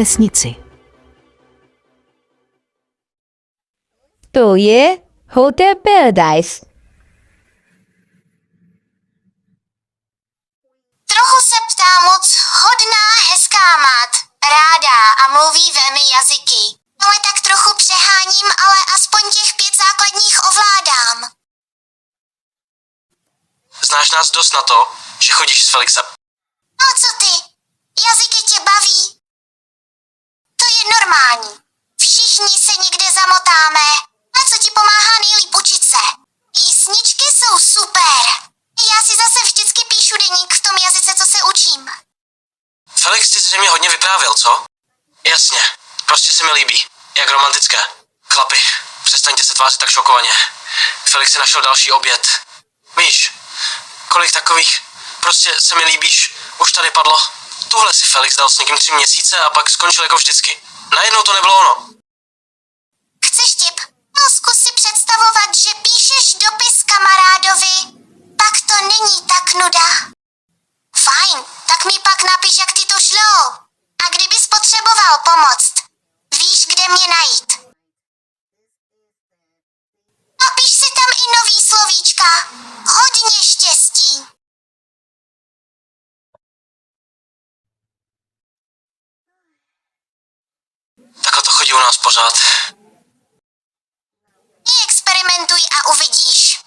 vesnici. To je Hotel Paradise. Trochu se ptá moc hodná, hezká mát. Ráda a mluví velmi jazyky. Ale tak trochu přeháním, ale aspoň těch 5 základních ovládám. Znáš nás dost na to, že chodíš s Felixem. No co ty? Jazyky tě baví? To je normální. Všichni se někde zamotáme. A co ti pomáhá nejlíp učit se? Písničky jsou super. Já si zase vždycky píšu deník v tom jazyce, co se učím. Felix ti zřejmě hodně vyprávěl, co? Jasně, prostě se mi líbí. Jak romantické. Chlapi, přestaňte se tvářit tak šokovaně. Felix si našel další oběd. Víš, kolik takových prostě se mi líbíš už tady padlo. Tuhle si Felix dal s někým 3 měsíce a pak skončil jako vždycky. Najednou to nebylo ono. Chceš tip? No zkus si představovat, že píšeš dopis kamarádovi. Pak to není tak nuda. Fajn, tak mi pak napiš, jak ti to šlo. A kdybys potřeboval pomoct, víš, kde mě najít. Napiš si tam i nový slovíčka. Hodně štěstí. Takhle to chodí u nás pořád. Experimentuj a uvidíš.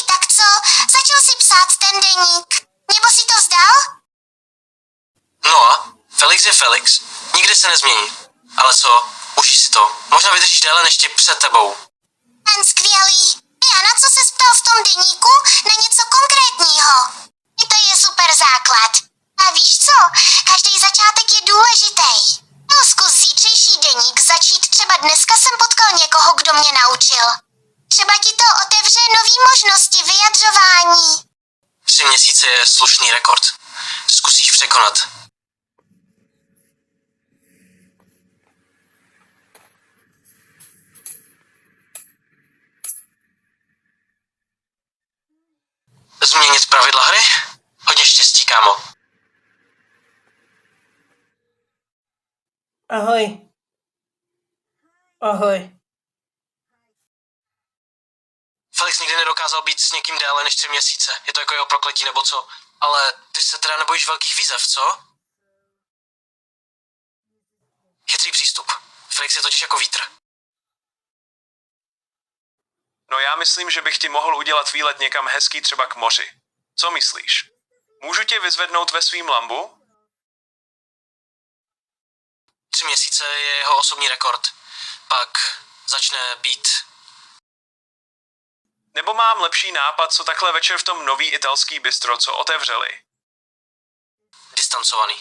Tak co, začal si psát ten deník? Nebo si to vzdal? No a? Felix je Felix. Nikdy se nezmění. Ale co? Užij si to. Možná vydržíš déle než ti před tebou. Ten skvělý. A na co se ptal v tom deníku? Na něco konkrétního. I to je super základ. A víš co? Každý začátek je důležitý. No zkus zítřejší deník začít, třeba dneska jsem potkal někoho, kdo mě naučil. Třeba ti to otevře nový možnosti vyjadřování. 3 měsíce je slušný rekord. Zkusíš překonat. Změnit pravidla hry? Hodně štěstí, kámo. Ahoj. Ahoj. Felix nikdy nedokázal být s někým déle než 3 měsíce. Je to jako jeho prokletí nebo co? Ale ty se teda nebojíš velkých výzev, co? Chytrý přístup. Felix je totiž jako vítr. No já myslím, že bych ti mohl udělat výlet někam hezký, třeba k moři. Co myslíš? Můžu tě vyzvednout ve svým lambu? 3 měsíce je jeho osobní rekord. Pak začne být... Nebo mám lepší nápad, co takhle večer v tom nový italský bistro, co otevřeli? distancovaný.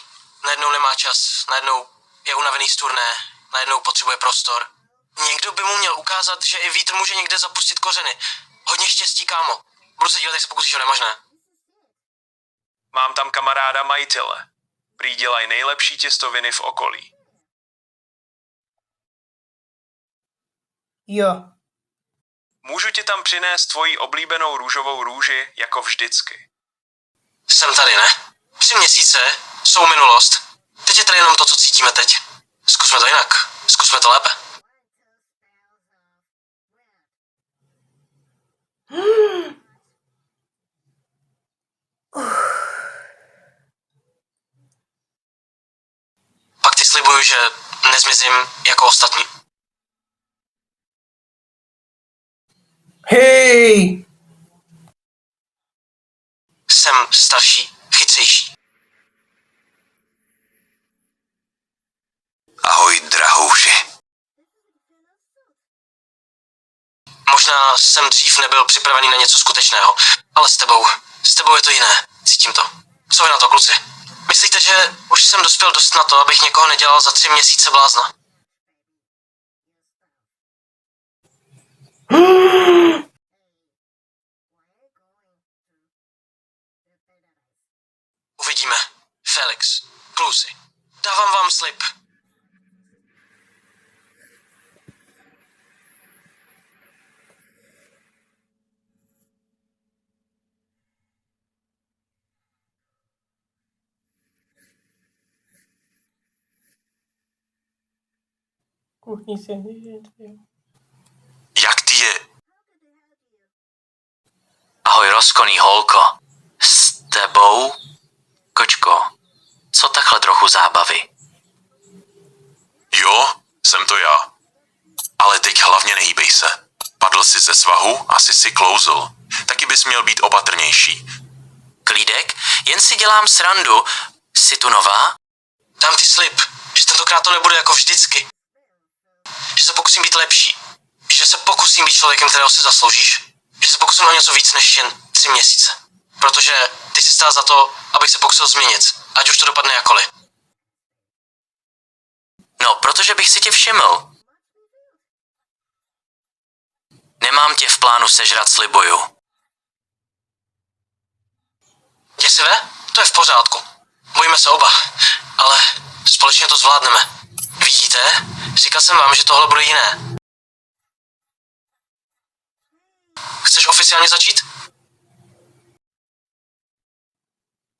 Najednou nemá čas, najednou je unavený z turné, najednou potřebuje prostor. Někdo by mu měl ukázat, že i vítr může někde zapustit kořeny. Hodně štěstí, kámo. Budu se dívat, jak se pokusíš o nemožné. Mám tam kamaráda majitele. Prý dělají nejlepší těstoviny v okolí. Jo. Můžu ti tam přinést tvoji oblíbenou růžovou růži, jako vždycky. Jsem tady, ne? 3 měsíce jsou minulost. Teď je tady jenom to, co cítíme teď. Zkusme to jinak. Zkusme to lépe. Pak ti slibuju, že nezmizím jako ostatní. Hej! Jsem starší, chytřejší. Ahoj, drahouši. Možná jsem dřív nebyl připravený na něco skutečného, ale s tebou je to jiné. Cítím to. Co vy na to, kluci? Myslíte, že už jsem dospěl dost na to, abych někoho nedělal za 3 měsíce blázna? Uvidíme. Felix, kluci, dávám vám slib. Kuchni se. Jak ty je? Ahoj, rozkoný holko. S tebou? Kočko, co takhle trochu zábavy? Jo, jsem to já. Ale teď hlavně nehýbej se. Padl jsi ze svahu, asi si klouzl. Taky bys měl být opatrnější. Klídek? Jen si dělám srandu. Jsi tu nová? Dám ti slib, že tentokrát to nebude jako vždycky. Že se pokusím být lepší. Že se pokusím být člověkem, kterého si zasloužíš. Že se pokusím o něco víc než jen 3 měsíce. Protože ty jsi stál za to, abych se pokusil změnit. Ať už to dopadne jakkoliv. No, protože bych si tě všiml. Nemám tě v plánu sežrat, slibuju. Děsivé? To je v pořádku. Bojíme se oba. Ale společně to zvládneme. Vidíte? Říkal jsem vám, že tohle bude jiné. Chceš oficiálně začít?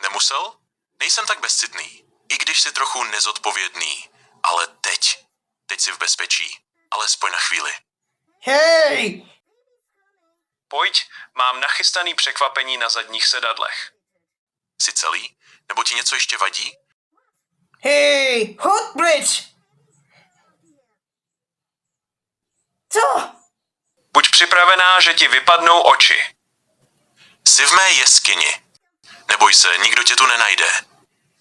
Nemusel? Nejsem tak bezcitný. I když jsi trochu nezodpovědný. Ale teď jsi v bezpečí. Alespoň na chvíli. Hej! Pojď, mám nachystaný překvapení na zadních sedadlech. Jsi celý? Nebo ti něco ještě vadí? Hej! Hotbridge! Co? Buď připravená, že ti vypadnou oči. Jsi v mé jeskyni. Neboj se, nikdo tě tu nenajde.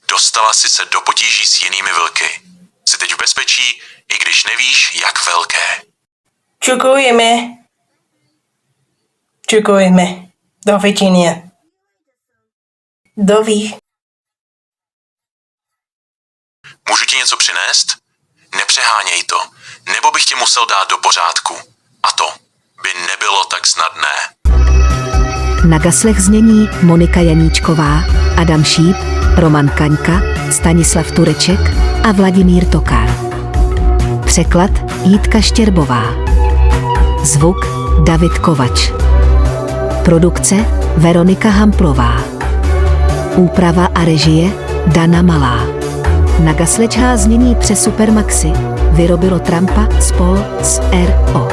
Dostala jsi se do potíží s jinými vlky. Jsi teď v bezpečí, i když nevíš, jak velké. Děkujeme. Dovidění. Doví. Můžu ti něco přinést? Nepřeháněj to, nebo bych tě musel dát do pořádku. A to by nebylo tak snadné. Na gaslech znění Monika Janíčková, Adam Šíp, Roman Kaňka, Stanislav Tureček a Vladimír Tokár. Překlad Jitka Štěrbová. Zvuk David Kovač. Produkce Veronika Hamplová. Úprava a režie Dana Malá. Na gaslečhá znění přes Supermaxi vyrobilo Trumpa spol s R.O.